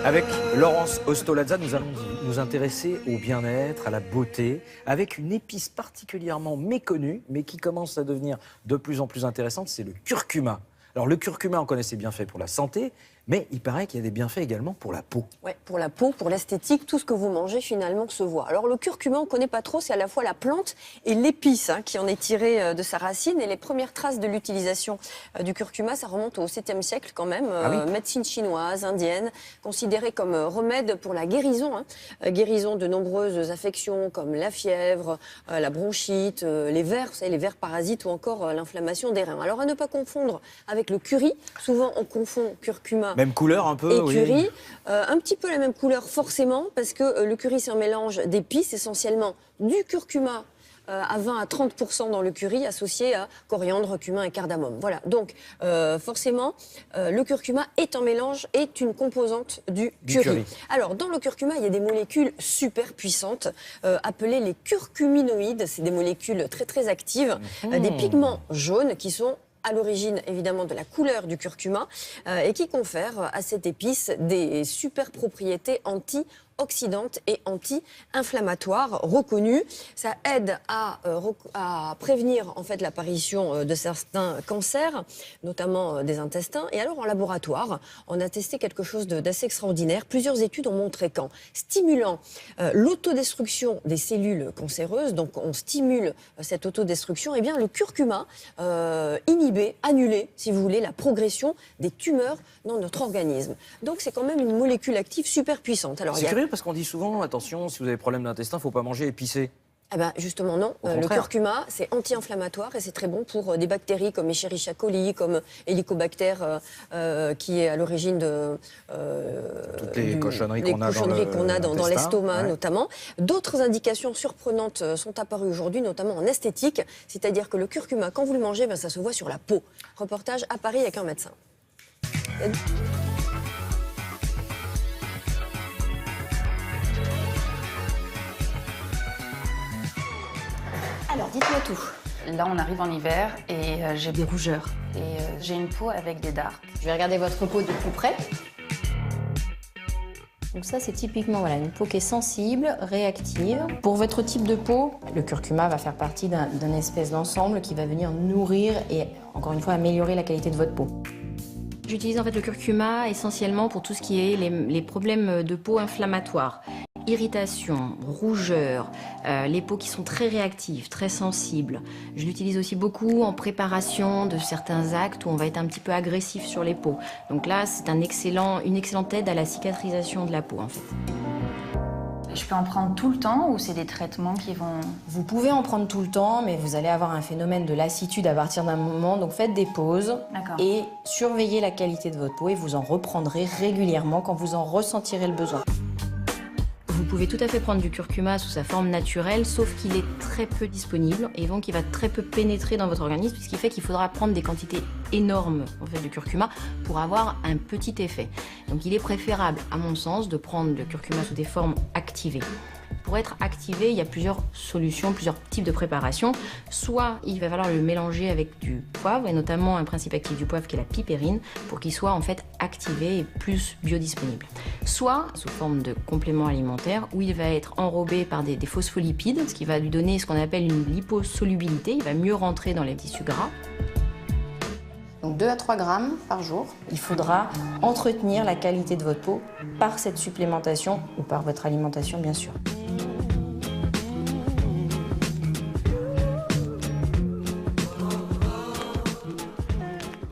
Avec Laurence Ostolazza, nous allons nous intéresser au bien-être, à la beauté, avec une épice particulièrement méconnue, mais qui commence à devenir de plus en plus intéressante, c'est le curcuma. Alors le curcuma, on connaît ses bienfaits pour la santé, mais il paraît qu'il y a des bienfaits également pour la peau. Oui, pour la peau, pour l'esthétique, tout ce que vous mangez finalement se voit. Alors le curcuma, on ne connaît pas trop, c'est à la fois la plante et l'épice qui en est tirée de sa racine. Et les premières traces de l'utilisation du curcuma, ça remonte au 7e siècle quand même. Médecine chinoise, indienne, considérée comme remède pour la guérison. Guérison de nombreuses affections comme la fièvre, la bronchite, les vers, vous savez, les vers parasites ou encore l'inflammation des reins. Alors à ne pas confondre avec le curry. Souvent on confond curcuma même couleur un peu, et curry, un petit peu la même couleur forcément, parce que le curry c'est un mélange d'épices, essentiellement du curcuma à 20 à 30% dans le curry, associé à coriandre, cumin et cardamome. Voilà, donc forcément, le curcuma est un mélange, est une composante du curry. Alors, dans le curcuma, il y a des molécules super puissantes, appelées les curcuminoïdes. C'est des molécules très très actives, des pigments jaunes qui sont à l'origine évidemment de la couleur du curcuma et qui confère à cette épice des super propriétés antioxydantes et anti-inflammatoires reconnues. Ça aide à prévenir en fait l'apparition de certains cancers, notamment des intestins. Et alors en laboratoire, on a testé quelque chose d'assez extraordinaire. Plusieurs études ont montré qu'en stimulant l'autodestruction des cellules cancéreuses, donc on stimule cette autodestruction, et bien le curcuma annulait, si vous voulez, la progression des tumeurs dans notre organisme. Donc c'est quand même une molécule active super puissante. Alors, c'est curieux parce qu'on dit souvent, attention, si vous avez problème d'intestin, il ne faut pas manger épicé. Eh ben justement non, le curcuma c'est anti-inflammatoire et c'est très bon pour des bactéries comme Escherichia coli, comme Helicobacter qui est à l'origine de toutes les cochonneries qu'on a dans l'estomac notamment. D'autres indications surprenantes sont apparues aujourd'hui, notamment en esthétique, c'est-à-dire que le curcuma, quand vous le mangez, ben, ça se voit sur la peau. Reportage à Paris avec un médecin. Alors, dites-moi tout. Là, on arrive en hiver et j'ai des rougeurs. Et j'ai une peau avec des dards. Je vais regarder votre peau de plus près. Donc ça, c'est typiquement une peau qui est sensible, réactive. Pour votre type de peau, le curcuma va faire partie d'un espèce d'ensemble qui va venir nourrir et, encore une fois, améliorer la qualité de votre peau. J'utilise en fait le curcuma essentiellement pour tout ce qui est les problèmes de peau inflammatoires. Irritation, rougeur, les peaux qui sont très réactives, très sensibles. Je l'utilise aussi beaucoup en préparation de certains actes où on va être un petit peu agressif sur les peaux. Donc là, c'est une excellente aide à la cicatrisation de la peau en fait. Je peux en prendre tout le temps ou c'est des traitements qui vont... Vous pouvez en prendre tout le temps, mais vous allez avoir un phénomène de lassitude à partir d'un moment. Donc faites des pauses et surveillez la qualité de votre peau et vous en reprendrez régulièrement quand vous en ressentirez le besoin. Vous pouvez tout à fait prendre du curcuma sous sa forme naturelle, sauf qu'il est très peu disponible et donc il va très peu pénétrer dans votre organisme, ce qui fait qu'il faudra prendre des quantités énormes en fait, de curcuma pour avoir un petit effet. Donc il est préférable, à mon sens, de prendre le curcuma sous des formes activées. Pour être activé, il y a plusieurs solutions, plusieurs types de préparations. Soit il va falloir le mélanger avec du poivre, et notamment un principe actif du poivre qui est la pipérine, pour qu'il soit en fait activé et plus biodisponible. Soit sous forme de complément alimentaire, où il va être enrobé par des phospholipides, ce qui va lui donner ce qu'on appelle une liposolubilité, il va mieux rentrer dans les tissus gras. Donc 2 à 3 grammes par jour. Il faudra entretenir la qualité de votre peau par cette supplémentation ou par votre alimentation bien sûr.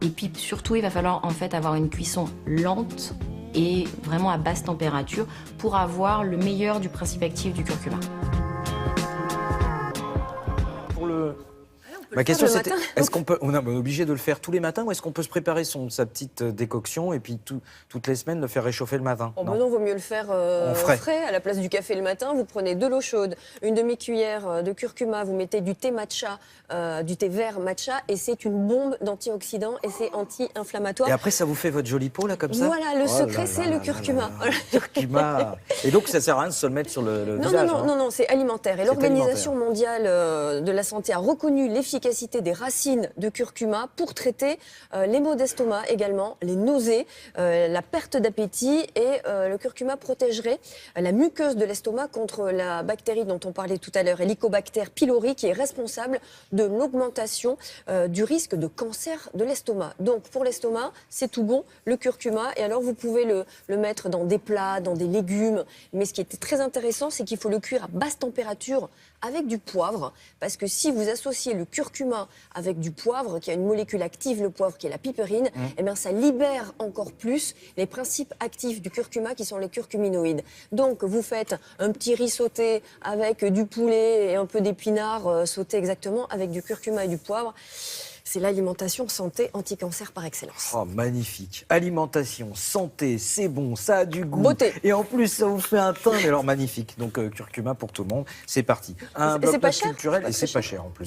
Et puis surtout, il va falloir en fait avoir une cuisson lente et vraiment à basse température pour avoir le meilleur du principe actif du curcuma. Ma question c'était, est-ce qu'on peut, on est obligé de le faire tous les matins ou est-ce qu'on peut se préparer sa petite décoction et puis toutes les semaines le faire réchauffer le matin? Non, vaut mieux le faire frais. À la place du café le matin, vous prenez de l'eau chaude, une demi-cuillère de curcuma, vous mettez du thé matcha, du thé vert matcha et c'est une bombe d'antioxydants et c'est anti-inflammatoire. Et après ça vous fait votre jolie peau là comme ça? Voilà, le secret c'est le curcuma. Curcuma. Et donc ça sert à rien de se le mettre sur le visage? Non, c'est alimentaire. Et l'Organisation mondiale de la santé a reconnu l'efficacité l'efficacité des racines de curcuma pour traiter les maux d'estomac également, les nausées, la perte d'appétit et le curcuma protégerait la muqueuse de l'estomac contre la bactérie dont on parlait tout à l'heure, Helicobacter pylori, qui est responsable de l'augmentation du risque de cancer de l'estomac. Donc pour l'estomac, c'est tout bon, le curcuma, et alors vous pouvez le mettre dans des plats, dans des légumes, mais ce qui était très intéressant, c'est qu'il faut le cuire à basse température avec du poivre, parce que si vous associez le curcuma avec du poivre, qui a une molécule active, le poivre, qui est la piperine, eh bien ça libère encore plus les principes actifs du curcuma, qui sont les curcuminoïdes. Donc vous faites un petit riz sauté avec du poulet et un peu d'épinards sautés exactement, avec du curcuma et du poivre. C'est l'alimentation santé anti-cancer par excellence. Oh, magnifique. Alimentation, santé, c'est bon, ça a du goût. Beauté. Et en plus, ça vous fait un teint, mais alors magnifique. Donc, curcuma pour tout le monde. C'est parti. Un Et c'est pas bloc cher, culturel, c'est pas et c'est très pas cher. cher en plus.